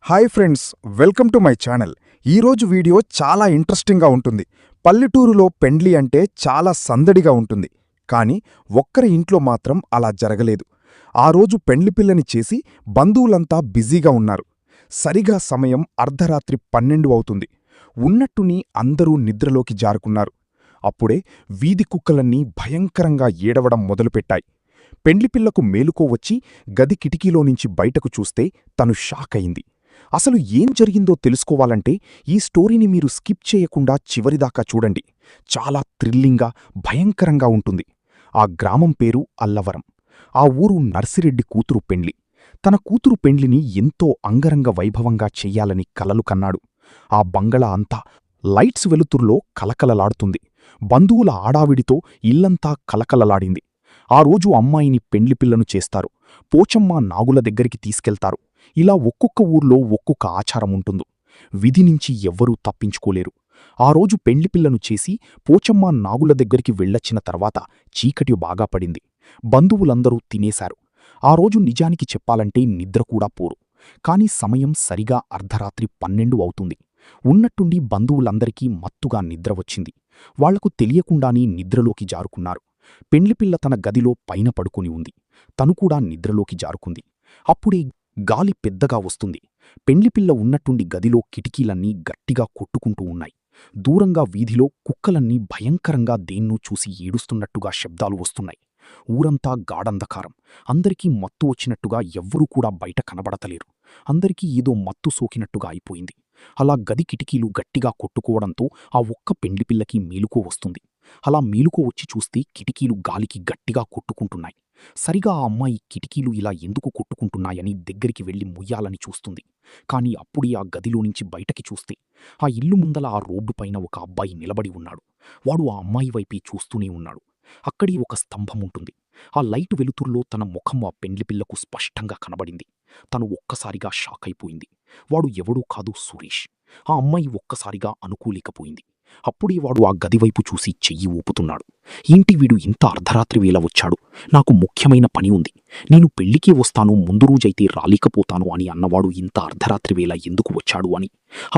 Hi friends, welcome to my channel. ఈరోజు video చాలా ఇంట్రెస్టింగ్గా ఉంటుంది. పల్లెటూరులో పెండ్లి అంటే చాలా సందడిగా ఉంటుంది. కానీ ఒక్కరి ఇంట్లో మాత్రం అలా జరగలేదు. ఆ రోజు పెండ్లి పిల్లని చేసి బంధువులంతా బిజీగా ఉన్నారు. సరిగా సమయం అర్ధరాత్రి 12 అవుతుంది. ఉన్నట్టుని అందరూ నిద్రలోకి జారుకున్నారు. అప్పుడే వీధి కుక్కలన్నీ భయంకరంగా ఏడవడం మొదలుపెట్టాయి. పెండ్లిపిల్లకు మేలుకో వచ్చి గది కిటికీలోనుంచి బయటకు చూస్తే తను షాకయింది. అసలు ఏం జరిగిందో తెలుసుకోవాలంటే ఈ స్టోరీని మీరు స్కిప్ చేయకుండా చివరిదాకా చూడండి. చాలా థ్రిల్లింగ్గా, భయంకరంగా ఉంటుంది. ఆ గ్రామం పేరు అల్లవరం. ఆ ఊరు నర్సిరెడ్డి కూతురు పెండ్లి. తన కూతురు పెండ్లిని ఎంతో అంగరంగ వైభవంగా చెయ్యాలని కలలు కన్నాడు. ఆ బంగళా అంతా లైట్స్ వెలుతురులో కలకలలాడుతుంది. బంధువుల ఆడావిడితో ఇల్లంతా కలకలలాడింది. ఆ రోజు అమ్మాయిని పెండ్లిపిల్లను చేస్తారు. పోచమ్మ నాగుల దగ్గరికి తీసుకెళ్తారు. ఇలా ఒక్కొక్క ఊర్లో ఒక్కొక్క ఆచారముంటుందో. విధినించి ఎవ్వరూ తప్పించుకోలేరు. ఆ రోజు పెండ్లిపిల్లను చేసి పోచమ్మ నాగుల దగ్గరికి వెళ్ళొచ్చిన తర్వాత చీకటి బాగా పడింది. బంధువులందరూ తినేశారు. ఆ రోజు నిజానికి చెప్పాలంటే నిద్రకూడా పోరు. కాని సమయం సరిగా అర్ధరాత్రి 12 అవుతుంది. ఉన్నట్టుండి బంధువులందరికీ మత్తుగా నిద్ర వచ్చింది. వాళ్లకు తెలియకుండానే నిద్రలోకి జారుకున్నారు. పెండ్లిపిల్ల తన గదిలో పైన పడుకుని ఉంది. తనుకూడా నిద్రలోకి జారుకుంది. అప్పుడే గాలి పెద్దగా వస్తుంది. పెండ్లిపిల్ల ఉన్నట్టుండి గదిలో కిటికీలన్నీ గట్టిగా కొట్టుకుంటూ ఉన్నాయి. దూరంగా వీధిలో కుక్కలన్నీ భయంకరంగా దేన్నూ చూసి ఏడుస్తున్నట్టుగా శబ్దాలు వస్తున్నాయి. ఊరంతా గాఢంధకారం. అందరికీ మత్తు వచ్చినట్టుగా ఎవ్వరూ కూడా బయట కనబడతలేరు. అందరికీ ఏదో మత్తు సోకినట్టుగా అయిపోయింది. అలా గది కిటికీలు గట్టిగా కొట్టుకోవడంతో ఆ ఒక్క పెండ్లిపిల్లకి మేలుకో వస్తుంది. అలా మేలుకో వచ్చి చూస్తే కిటికీలు గాలికి గట్టిగా కొట్టుకుంటున్నాయి. సరిగా ఆ అమ్మాయి కిటికీలు ఇలా ఎందుకు కొట్టుకుంటున్నాయని దగ్గరికి వెళ్లి ముయ్యాలని చూస్తుంది. కాని అప్పుడే ఆ గదిలోనుంచి బయటకి చూస్తే ఆ ఇల్లు ముందల ఆ రోడ్డుపైన ఒక అబ్బాయి నిలబడి ఉన్నాడు. వాడు ఆ అమ్మాయి వైపే చూస్తూనే ఉన్నాడు. అక్కడే ఒక స్తంభముంటుంది. ఆ లైటు వెలుతురులో తన ముఖం ఆ పెండ్లిపిల్లకు స్పష్టంగా కనబడింది. తను ఒక్కసారిగా షాకైపోయింది. వాడు ఎవడో కాదు, సురేష్. ఆ అమ్మాయి ఒక్కసారిగా అనుకోలేకపోయింది. అప్పుడే వాడు ఆ గదివైపు చూసి చెయ్యి ఊపుతున్నాడు. ఏంటి వీడు ఇంత అర్ధరాత్రి వేళ వచ్చాడు? నాకు ముఖ్యమైన పని ఉంది. నేను పెళ్లికి వస్తాను, ముందు రోజైతే రాలేకపోతాను అని అన్నవాడు ఇంత అర్ధరాత్రి వేళ ఎందుకు వచ్చాడు అని.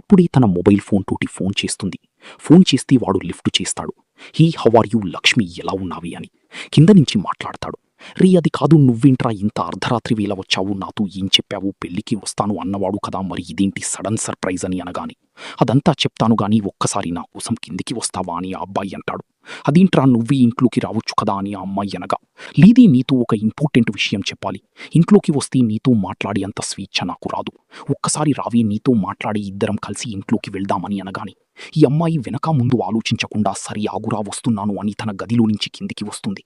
అప్పుడే తన మొబైల్ ఫోన్ తోటి ఫోన్ చేస్తుంది. ఫోన్ చేస్తే వాడు లిఫ్ట్ చేస్తాడు. Hi how are you Lakshmi, ఎలా ఉన్నావి అని కింద నుంచి మాట్లాడతాడు. రీ అది కాదు, నువ్వేంట్రా ఇంత అర్ధరాత్రి వేళ వచ్చావు? నాతో ఏం చెప్పావు? పెళ్లికి వస్తాను అన్నవాడు కదా, మరి ఇదేంటి సడన్ సర్ప్రైజ్ అని అనగాని, అదంతా చెప్తాను గాని ఒక్కసారి నా కోసం కిందికి వస్తావా అని ఆ అబ్బాయి అంటాడు. అదేంట్రా, నువ్వే ఇంట్లోకి రావచ్చు కదా అని ఆ అమ్మాయి అనగా, లేదే నీతో ఒక ఇంపార్టెంట్ విషయం చెప్పాలి. ఇంట్లోకి వస్తే నీతో మాట్లాడి అంత స్వేచ్ఛ నాకు రాదు. ఒక్కసారి రావి, నీతో మాట్లాడి ఇద్దరం కలిసి ఇంట్లోకి వెళ్దామని అనగాని, ఈ అమ్మాయి వెనక ముందు ఆలోచించకుండా సరి ఆగురా వస్తున్నాను అని తన గదిలో నుంచి కిందికి వస్తుంది.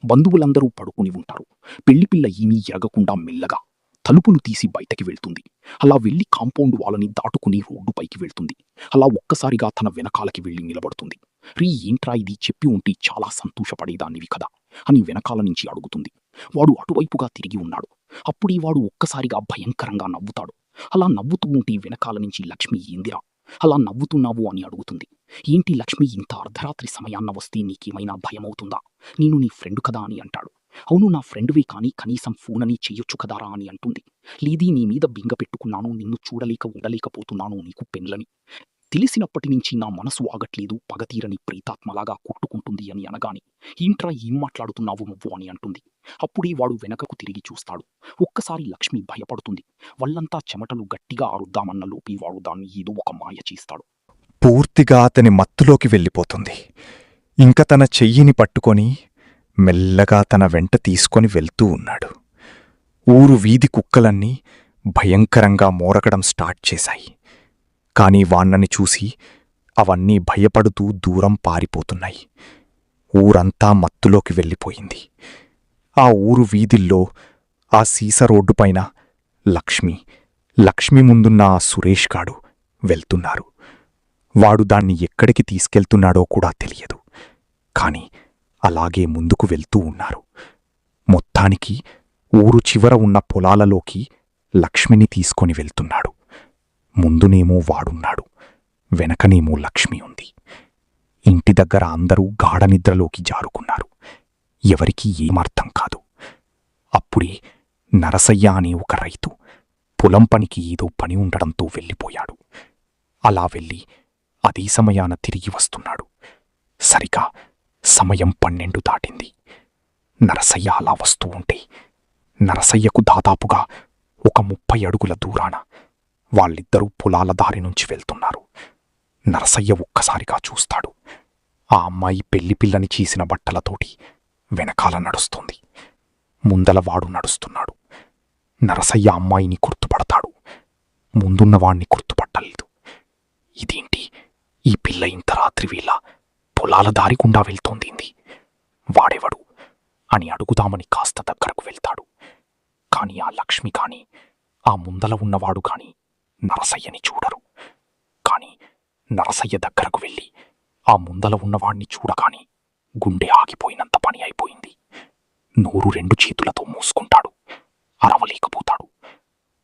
బంధువులందరూ పడుకుని ఉంటారు. పెళ్లిపిల్ల ఏమీ ఎరగకుండా మెల్లగా తలుపులు తీసి బయటకి వెళ్తుంది. అలా వెళ్లి కాంపౌండ్ వాళ్ళని దాటుకుని రోడ్డుపైకి వెళ్తుంది. అలా ఒక్కసారిగా తన వెనకాలకి వెళ్లి నిలబడుతుంది. రీ ఏంట్రా ఇది, చెప్పి ఉంటే చాలా సంతోషపడేదాన్నివి కదా అని వెనకాల నుంచి అడుగుతుంది. వాడు అటువైపుగా తిరిగి ఉన్నాడు. అప్పుడే వాడు ఒక్కసారిగా భయంకరంగా నవ్వుతాడు. అలా నవ్వుతూ ఉంటే వెనకాల నుంచి లక్ష్మి, ఏందిరా అలా నవ్వుతున్నావు అని అడుగుతుంది. ఏంటి లక్ష్మి, ఇంత అర్ధరాత్రి సమయాన్న వస్తే నీకేమైనా భయమవుతుందా? నేను నీ ఫ్రెండ్ కదా అని అంటాడు. అవును, నా ఫ్రెండ్వే, కానీ కనీసం ఫోన్ అని చెయ్యొచ్చు కదారా అని అంటుంది. లేదీ, నీ మీద బెంగ పెట్టుకున్నాను, నిన్ను చూడలేక ఉండలేకపోతున్నాను, నీకు పెండ్లని తెలిసినప్పటి నుంచి నా మనసు ఆగట్లేదు, పగతీరని ప్రీతాత్మలాగా కొట్టుకుంటుంది అని అనగాని, ఏంట్రా ఏం మాట్లాడుతున్నావు నువ్వు అని అంటుంది. అప్పుడే వాడు వెనకకు తిరిగి చూస్తాడు. ఒక్కసారి లక్ష్మి భయపడుతుంది. వాళ్ళంతా చెమటలు గట్టిగా ఆరుద్దామన్న లోపి వాడు దాన్ని ఏదో ఒక మాయ చేస్తాడు. పూర్తిగా అతని మత్తులోకి వెళ్ళిపోతుంది. ఇంక తన చెయ్యిని పట్టుకొని మెల్లగా తన వెంట తీసుకొని వెళ్తూ ఉన్నాడు. ఊరు వీధి కుక్కలన్నీ భయంకరంగా మోరగడం స్టార్ట్ చేశాయి. కాని వాణ్ణని చూసి అవన్నీ భయపడుతూ దూరం పారిపోతున్నాయి. ఊరంతా మత్తులోకి వెళ్ళిపోయింది. ఆ ఊరు వీధిల్లో ఆ సీస రోడ్డుపైన లక్ష్మి ముందున్న ఆ సురేష్ గాడు వెళ్తున్నారు. వాడు దాన్ని ఎక్కడికి తీసుకెళ్తున్నాడో కూడా తెలియదు. కాని అలాగే ముందుకు వెళ్తూ ఉన్నారు. మొత్తానికి ఊరు చివర ఉన్న పొలాలలోకి లక్ష్మిని తీసుకొని వెళ్తున్నాడు. ముందునేమో వాడున్నాడు, వెనకనేమో లక్ష్మి ఉంది. ఇంటి దగ్గర అందరూ గాఢనిద్రలోకి జారుకున్నారు. ఎవరికీ ఏమర్థం కాదు. అప్పుడే నరసయ్య అనే ఒక రైతు పొలం పనికి ఏదో పని ఉండడంతో వెళ్ళిపోయాడు. అలా వెళ్ళి అదే సమయాన తిరిగి వస్తున్నాడు. సరిగా సమయం 12 దాటింది. నరసయ్య అలా వస్తూ ఉంటే నరసయ్యకు దాదాపుగా ఒక 30 అడుగుల దూరాన వాళ్ళిద్దరూ పొలాల దారి నుంచి వెళ్తున్నారు. నరసయ్య ఒక్కసారిగా చూస్తాడు. ఆ అమ్మాయి పెళ్లిపిల్లని చీసిన బట్టలతోటి వెనకాల నడుస్తోంది. ముందలవాడు నడుస్తున్నాడు. నరసయ్య అమ్మాయిని గుర్తుపడతాడు. ముందున్నవాణ్ణి గుర్తుపట్టలేదు. ఇదేంటి, ఈ పిల్ల ఇంత రాత్రి వేళ పొలాల దారి గుండా వెళ్తోంది, వాడెవడు అని అడుగుదామని కాస్త దగ్గరకు వెళ్తాడు. కాని ఆ లక్ష్మి కాని ఆ ముందల ఉన్నవాడు కాని నరసయ్యని చూడరు. కాని నరసయ్య దగ్గరకు వెళ్ళి ఆ ముందల ఉన్నవాణ్ణి చూడగాని గుండె ఆగిపోయినంత పని అయిపోయింది. నోరు 2 చేతులతో మూసుకుంటాడు. అరవలేకపోతాడు.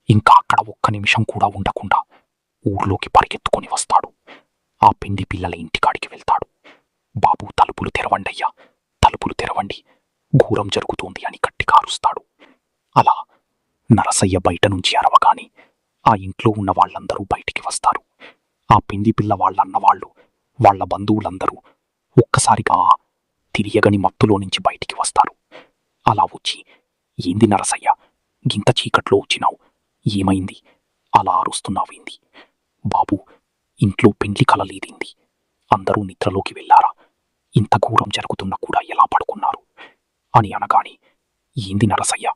ఇంకా అక్కడ ఒక్క నిమిషం కూడా ఉండకుండా ఊర్లోకి పరిగెత్తుకొని వస్తాడు. ఆ పెండి పిల్లల ఇంటికాడికి వెళ్తాడు. బాబూ, తలుపులు తెరవండయ్యా, తలుపులు తెరవండి, ఘోరం జరుగుతోంది అని గట్టిగా అరుస్తాడు. అలా నరసయ్య బయట నుంచి అరవగాని ఆ ఇంట్లో ఉన్న వాళ్ళందరూ బయటికి వస్తారు. ఆ పెండి పిల్ల వాళ్ళన్నవాళ్ళు, వాళ్ల బంధువులందరూ ఒక్కసారిగా తిరియగని మత్తులో నుంచి బయటికి వస్తారు. అలా వచ్చి, ఏంది నరసయ్య, గింత చీకట్లో వచ్చినావు, ఏమైంది, అలా అరుస్తున్నావేంది? బాబూ, ఇంట్లో పెండ్లి కలలేదింది, అందరూ నిద్రలోకి వెళ్ళారా, ఇంత ఘోరం జరుగుతున్నా కూడా ఎలా పడుకున్నారు అని అనగాని, ఏంది నరసయ్య,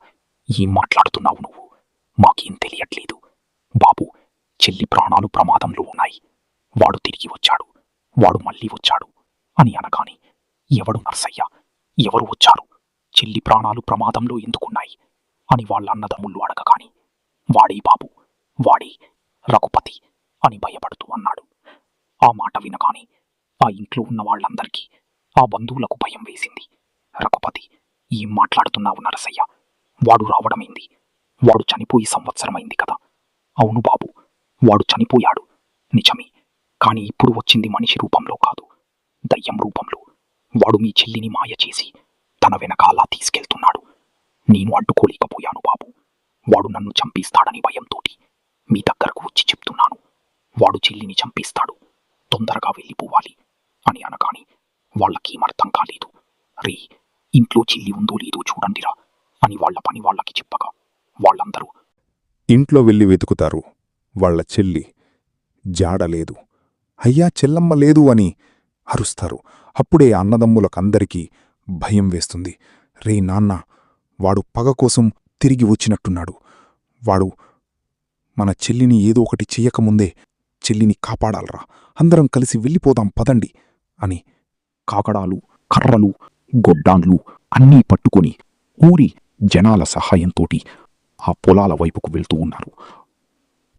ఏం మాట్లాడుతున్నావు నువ్వు, మాకేం తెలియట్లేదు బాబూ, చెల్లి ప్రాణాలు ప్రమాదంలో ఉన్నాయి, వాడు తిరిగి వచ్చాడు, వాడు మళ్ళీ వచ్చాడు అని అనగాని, ఎవడు నరసయ్య, ఎవరు వచ్చారు, చెల్లి ప్రాణాలు ప్రమాదంలో ఎందుకున్నాయి అని వాళ్ళ అన్నదమ్ముళ్ళు అడగగాని, వాడే బాబు, వాడే రఘుపతి అని భయపడుతూ అన్నాడు. ఆ మాట వినగాని ఆ ఇంట్లో ఉన్న వాళ్ళందరికీ, ఆ బంధువులకు భయం వేసింది. రఘుపతి, ఏం మాట్లాడుతున్నావు నరసయ్య, వాడు రావడమేంది, వాడు చనిపోయి సంవత్సరమైంది కదా. అవును బాబు, వాడు చనిపోయాడు నిజమే, కాని ఇప్పుడు వచ్చింది మనిషి రూపంలో కాదు, దయ్యం రూపంలో. వాడు మీ చెల్లిని మాయ చేసి తన వెనకాల తీసుకెళ్తున్నాడు. నేను అడ్డుకోలేకపోయాను బాబు, వాడు నన్ను చంపిస్తాడని భయంతోటి మీ దగ్గరకు వచ్చి చెప్తున్నాను. వాడు చెల్లిని చంపిస్తాడు, తొందరగా వెళ్ళిపోవాలి అని అనగాని వాళ్ళకేమర్థం కాలేదు. రే, ఇంట్లో చెల్లి ఉందో లేదో చూడండిరా అని వాళ్ళ పని వాళ్ళకి చెప్పగా వాళ్ళందరూ ఇంట్లో వెళ్ళి వెతుకుతారు. వాళ్ల చెల్లి జాడలేదు. అయ్యా, చెల్లమ్మ లేదు అని అరుస్తారు. అప్పుడే అన్నదమ్ములకందరికీ భయం వేస్తుంది. రే నాన్న, వాడు పగ కోసం తిరిగి వచ్చినట్టున్నాడు. వాడు మన చెల్లిని ఏదో ఒకటి చెయ్యకముందే చెల్లిని కాపాడాలరా, అందరం కలిసి వెళ్ళిపోదాం పదండి అని కాకడాలు, కర్రలు, గొడ్డాన్లు అన్నీ పట్టుకొని ఊరి జనాల సహాయంతోటి ఆ పొలాల వైపుకు వెళ్తూ ఉన్నారు.